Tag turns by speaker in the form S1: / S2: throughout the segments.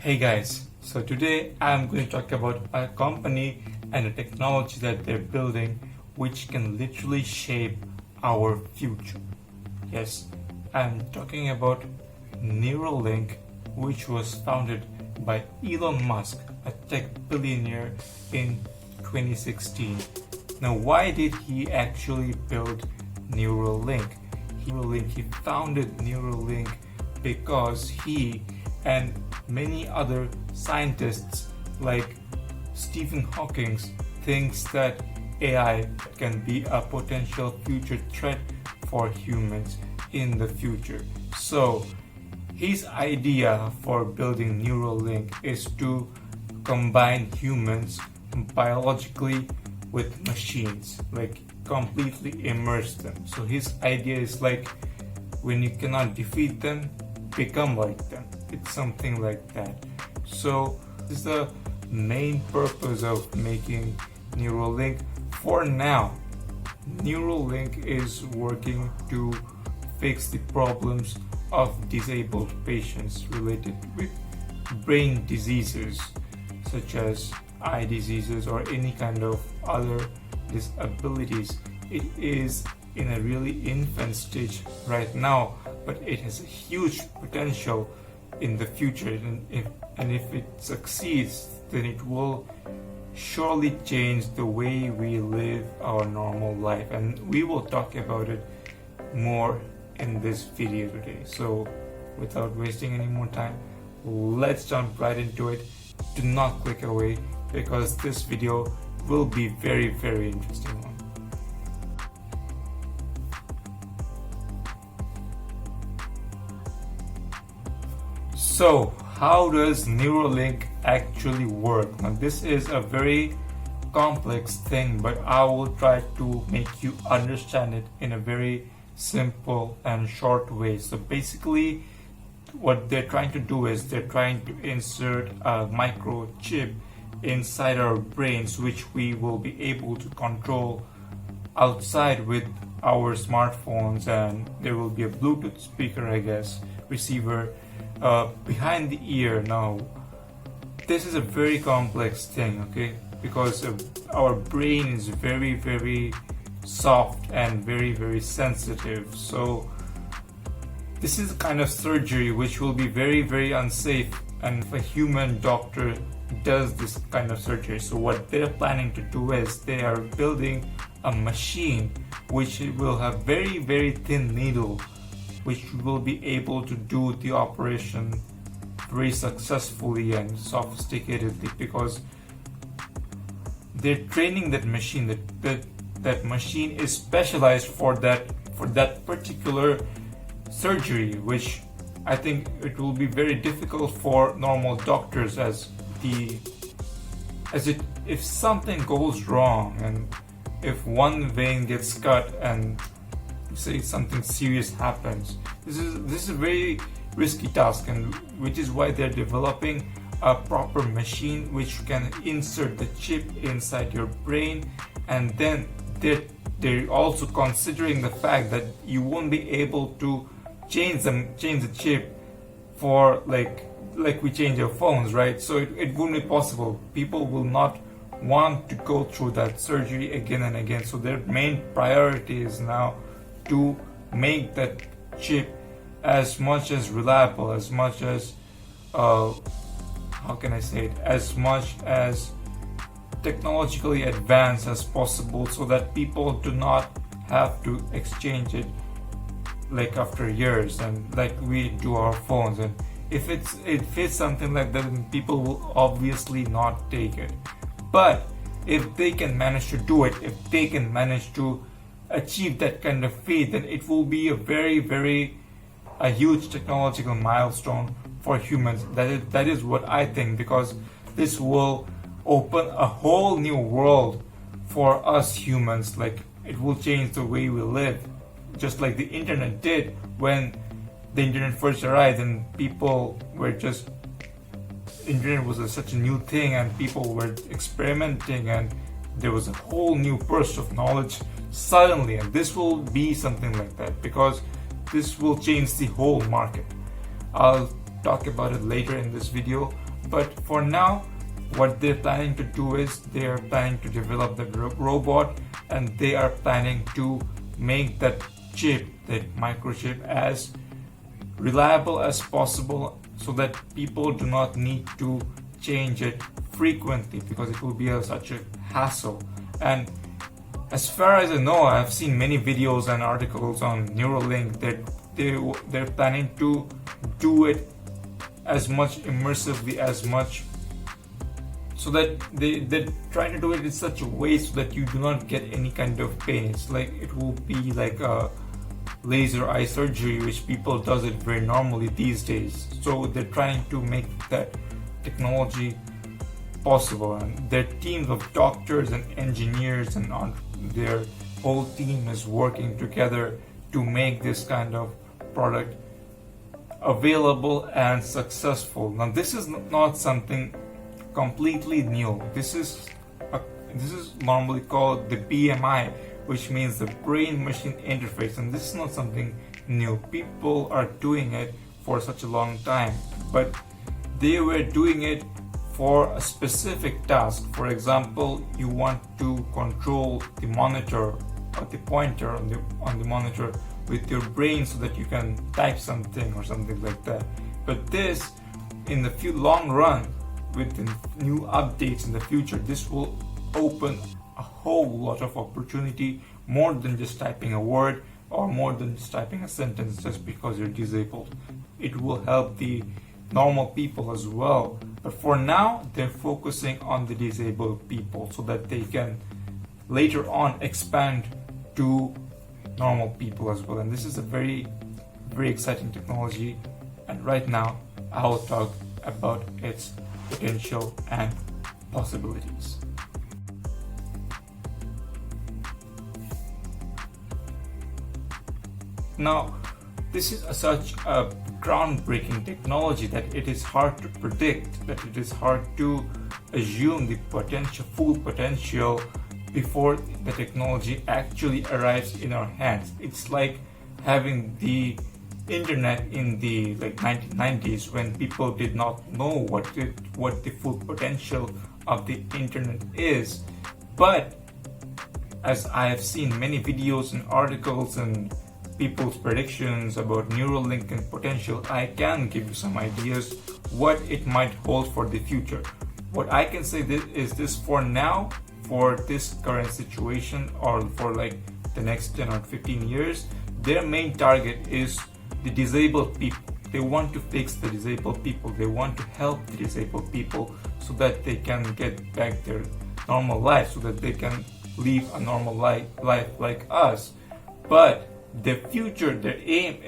S1: Hey guys, so today I'm going to talk about a company and a technology that they're building which can literally shape our future. Yes, I'm talking about Neuralink, which was founded by Elon Musk, a tech billionaire, in 2016. Now, why did he actually build Neuralink? He founded Neuralink because he and many other scientists like Stephen Hawking thinks that AI can be a potential future threat for humans in the future. So his idea for building Neuralink is to combine humans biologically with machines, like completely immerse them. So his idea is like, when you cannot defeat them, become like them. It's something like that. So this is the main purpose of making Neuralink. For now, Neuralink is working to fix the problems of disabled patients related with brain diseases such as eye diseases or any kind of other disabilities. It is in a really infant stage right now, but it has a huge potential in the future, and if it succeeds, then it will surely change the way we live our normal life, and we will talk about it more in this video today. So without wasting any more time, let's jump right into it. Do not click away, because this video will be very interesting one. So how does Neuralink actually work? Now, this is a very complex thing, but I will try to make you understand it in a very simple and short way. So basically, what they're trying to do is they're trying to insert a microchip inside our brains, which we will be able to control outside with our smartphones, and there will be a Bluetooth speaker, I guess, receiver behind the ear. Now, this is a very complex thing, okay, because our brain is very soft and very sensitive. So this is a kind of surgery which will be very unsafe, and if a human doctor does this kind of surgery. So what they're planning to do is they are building a machine which will have very thin needle, which will be able to do the operation very successfully and sophisticatedly, because they're training that machine. That machine is specialized for that particular surgery, which I think it will be very difficult for normal doctors, if something goes wrong, and if one vein gets cut and say something serious happens, this is a very risky task, and which is why they're developing a proper machine which can insert the chip inside your brain. And then they're also considering the fact that you won't be able to change the chip for like we change our phones, right? So it won't be possible. People will not want to go through that surgery again and again. So their main priority is now to make that chip as much as reliable, as much as as much as technologically advanced as possible, so that people do not have to exchange it like after years and like we do our phones. And if it fits something like that, then people will obviously not take it. But if they can manage to do it, if they can manage to achieve that kind of feat, then it will be a huge technological milestone for humans. That is what I think, because this will open a whole new world for us humans. Like, it will change the way we live, just like the internet did when the internet first arrived, and people were just, internet was such a new thing, and people were experimenting, and there was a whole new burst of knowledge suddenly. And this will be something like that, because this will change the whole market. I'll talk about it later in this video. But for now, what they're planning to do is they are planning to develop the robot, and they are planning to make that chip, that microchip, as reliable as possible, so that people do not need to change it frequently, because it will be such a hassle. And as far as I know, I've seen many videos and articles on Neuralink that they're planning to do it as much immersively as much, so that they're trying to do it in such a way so that you do not get any kind of pain. It's like it will be like a laser eye surgery, which people does it very normally these days. So they're trying to make that technology possible, and their teams of doctors and engineers and their whole team is working together to make this kind of product available and successful. Now this is not something completely new. This is normally called the BMI, which means the brain machine interface, and this is not something new. People are doing it for such a long time, but they were doing it for a specific task. For example, you want to control the monitor or the pointer on the monitor with your brain so that you can type something or something like that. But this, in the long run, with the new updates in the future, this will open a whole lot of opportunity, more than just typing a word or more than just typing a sentence just because you're disabled. It will help the normal people as well. But for now, they're focusing on the disabled people so that they can later on expand to normal people as well. And this is a very, very exciting technology. And right now, I'll talk about its potential and possibilities. Now, this is such a groundbreaking technology that it is hard to predict, that it is hard to assume the full potential before the technology actually arrives in our hands. It's like having the internet in the 1990s, when people did not know what the full potential of the internet is. But as I have seen many videos and articles and people's predictions about Neuralink and potential, I can give you some ideas what it might hold for the future. What I can say is this: for now, for this current situation, or for the next 10 or 15 years, their main target is the disabled people. They want to fix the disabled people. They want to help the disabled people so that they can get back their normal life, so that they can live a normal life like us. But their future, their aim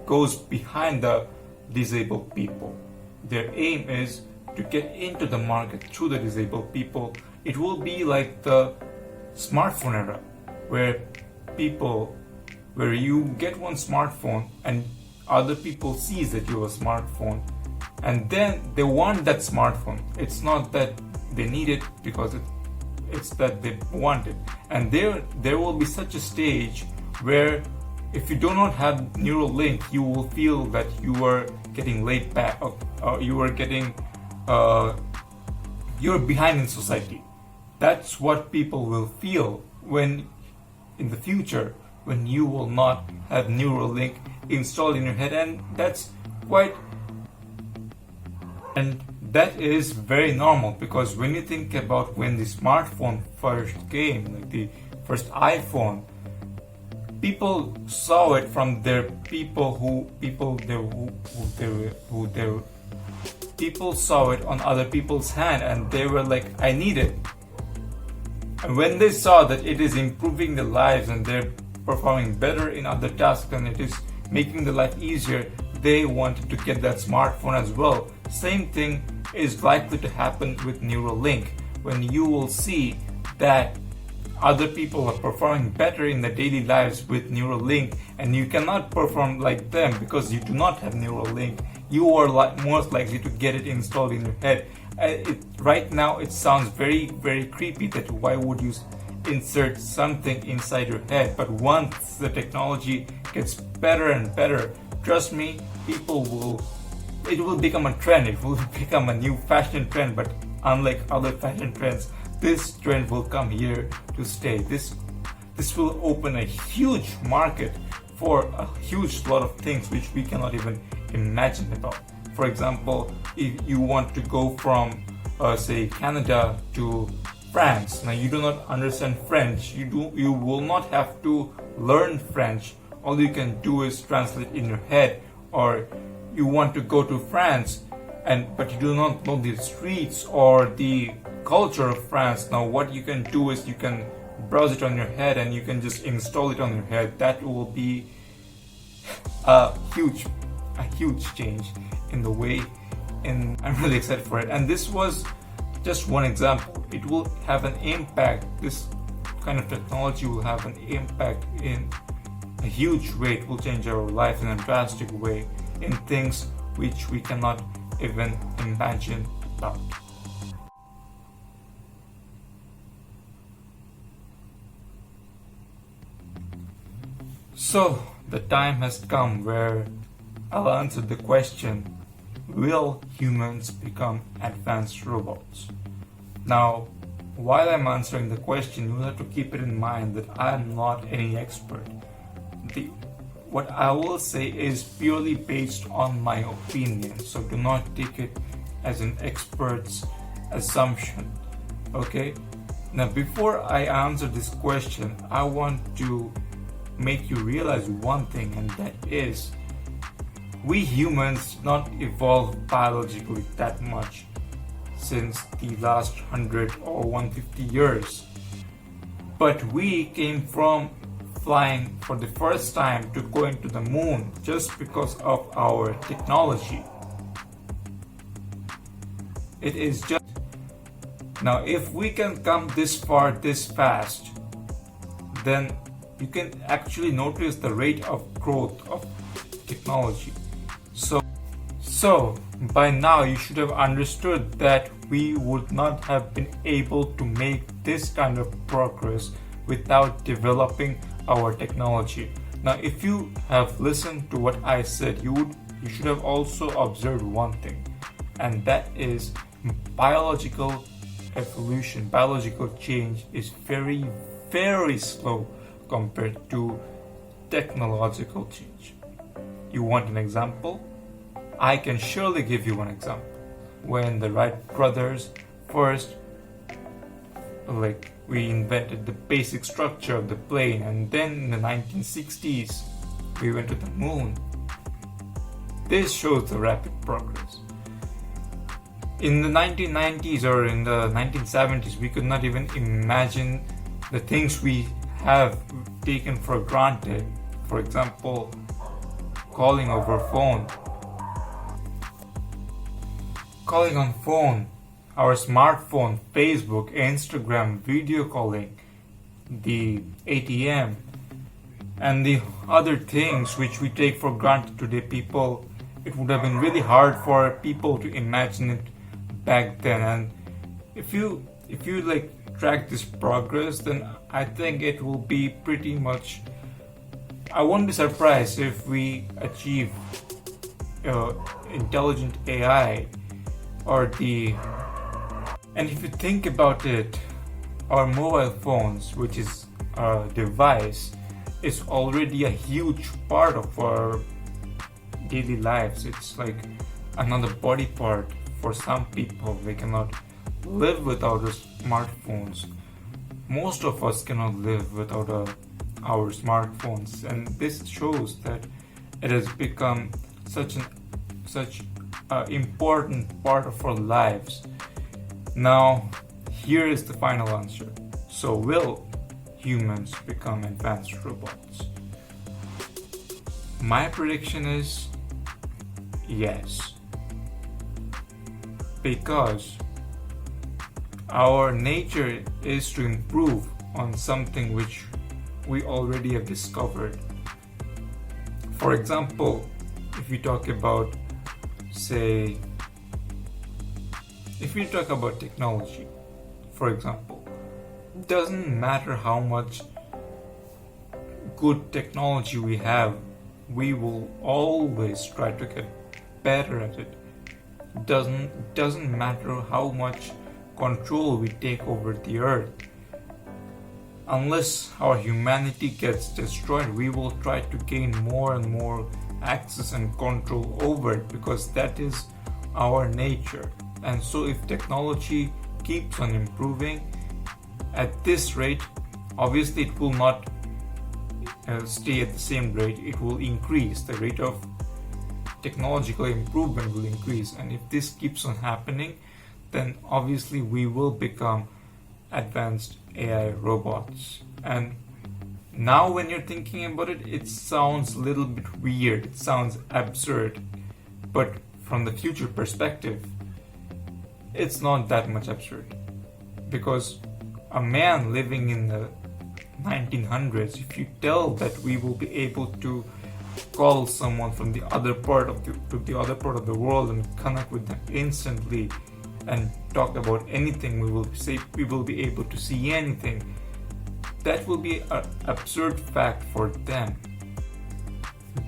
S1: goes behind the disabled people. Their aim is to get into the market through the disabled people. It will be like the smartphone era, where you get one smartphone and other people sees that you have a smartphone, and then they want that smartphone. It's not that they need it, because it's that they want it. And there will be such a stage where if you do not have Neuralink, you will feel that you are getting laid back, or you are getting you're behind in society. That's what people will feel when in the future, when you will not have Neuralink installed in your head. And that is very normal, because when you think about when the smartphone first came, like the first iPhone, people saw it from their people saw it on other people's hand, and they were like, I need it. And when they saw that it is improving their lives and they're performing better in other tasks and it is making the life easier, they wanted to get that smartphone as well. Same thing is likely to happen with Neuralink, when you will see that other people are performing better in their daily lives with Neuralink, and you cannot perform like them because you do not have Neuralink. You are most likely to get it installed in your head. Right now it sounds very, very creepy, that why would you insert something inside your head? But once the technology gets better and better, trust me, people will it will become a trend, it will become a new fashion trend, but unlike other fashion trends, this trend will come here to stay. This will open a huge market for a huge lot of things which we cannot even imagine about. For example, if you want to go from say Canada to France, now you do not understand French, you will not have to learn French. All you can do is translate in your head. Or you want to go to France but you do not know the streets or the culture of France. Now what you can do is you can browse it on your head and you can just install it on your head. That will be a huge change in the way, and I'm really excited for it. And this was just one example. It will have an impact. This kind of technology will have an impact in a huge way. It will change our life in a drastic way, in things which we cannot even imagine about. So the time has come where I'll answer the question, will humans become advanced robots? Now, while I'm answering the question, you have to keep it in mind that I'm not any expert. What I will say is purely based on my opinion, so do not take it as an expert's assumption. Okay? Now, before I answer this question, I want to make you realize one thing, and that is, we humans not evolved biologically that much since the last 100 or 150 years. But we came from flying for the first time to going to the moon just because of our technology. It is just... Now, if we can come this far this fast, then you can actually notice the rate of growth of technology. So by now you should have understood that we would not have been able to make this kind of progress without developing our technology. Now, if you have listened to what I said, you should have also observed one thing, and that is biological evolution, biological change is very, very slow compared to technological change. You want an example? I can surely give you one example. When the Wright brothers first, we invented the basic structure of the plane, and then in the 1960s, we went to the moon. This shows the rapid progress. In the 1990s or in the 1970s, we could not even imagine the things we have taken for granted. For example, calling over phone. Calling on phone, our smartphone, Facebook, Instagram, video calling, the ATM, and the other things which we take for granted today. It would have been really hard for people to imagine it back then. And if you track this progress, then I think it will be pretty much... I won't be surprised if we achieve intelligent AI and if you think about it, our mobile phones, which is a device, is already a huge part of our daily lives. It's like another body part for some people. They cannot live without our smartphones. Most of us cannot live without our smartphones, and this shows that it has become such important part of our lives. Now, here is the final answer. So, will humans become advanced robots? My prediction is yes, because our nature is to improve on something which we already have discovered. For example, if we talk about technology, for example, it doesn't matter how much good technology we have, we will always try to get better at it. Doesn't matter how much control we take over the earth. Unless our humanity gets destroyed, we will try to gain more and more access and control over it, because that is our nature. And so if technology keeps on improving at this rate, obviously it will not stay at the same rate. It will increase. The rate of technological improvement will increase, and if this keeps on happening, then obviously we will become advanced AI robots. And now when you're thinking about it, it sounds a little bit weird, it sounds absurd, but from the future perspective, it's not that much absurd. Because a man living in the 1900s, if you tell that we will be able to call someone from the other part of the world and connect with them instantly and talk about anything, we will be able to see anything, that will be an absurd fact for them.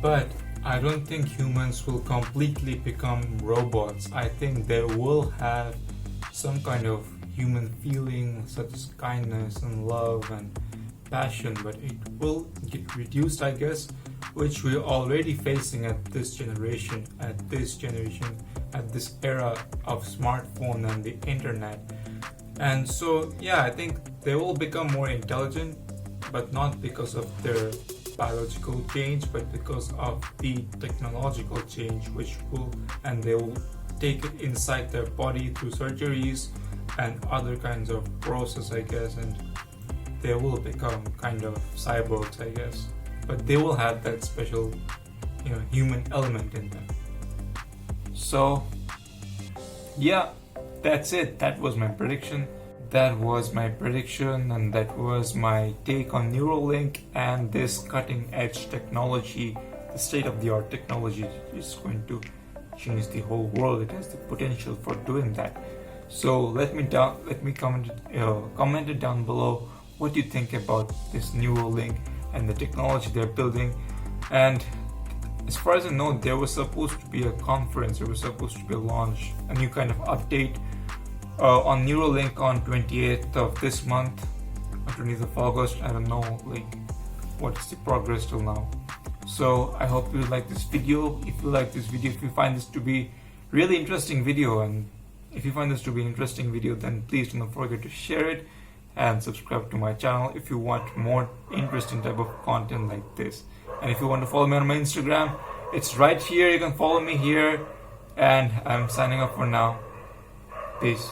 S1: But I don't think humans will completely become robots. I think they will have some kind of human feeling, such as kindness and love and passion, but it will get reduced, I guess, which we're already facing at this generation, at this era of smartphone and the internet. And so I think they will become more intelligent, but not because of their biological change, but because of the technological change, they will take it inside their body through surgeries and other kinds of process, I guess, and they will become kind of cyborgs, I guess. But they will have that special, human element in them. So, that's it. That was my prediction. And that was my take on Neuralink and this cutting-edge technology. The state-of-the-art technology is going to change the whole world. It has the potential for doing that. So let me comment it down below what you think about this Neuralink and the technology they're building. And as far as I know, there was supposed to be a conference, there was supposed to be a launch, a new kind of update on Neuralink on 28th of this month, or 20th of August. I don't know what's the progress till now. So I hope you like this video. If you find this to be really interesting video, and if you find this to be an interesting video, then please do not forget to share it and subscribe to my channel if you want more interesting type of content like this. And if you want to follow me on my Instagram, it's right here. You can follow me here, and I'm signing off for now. Peace.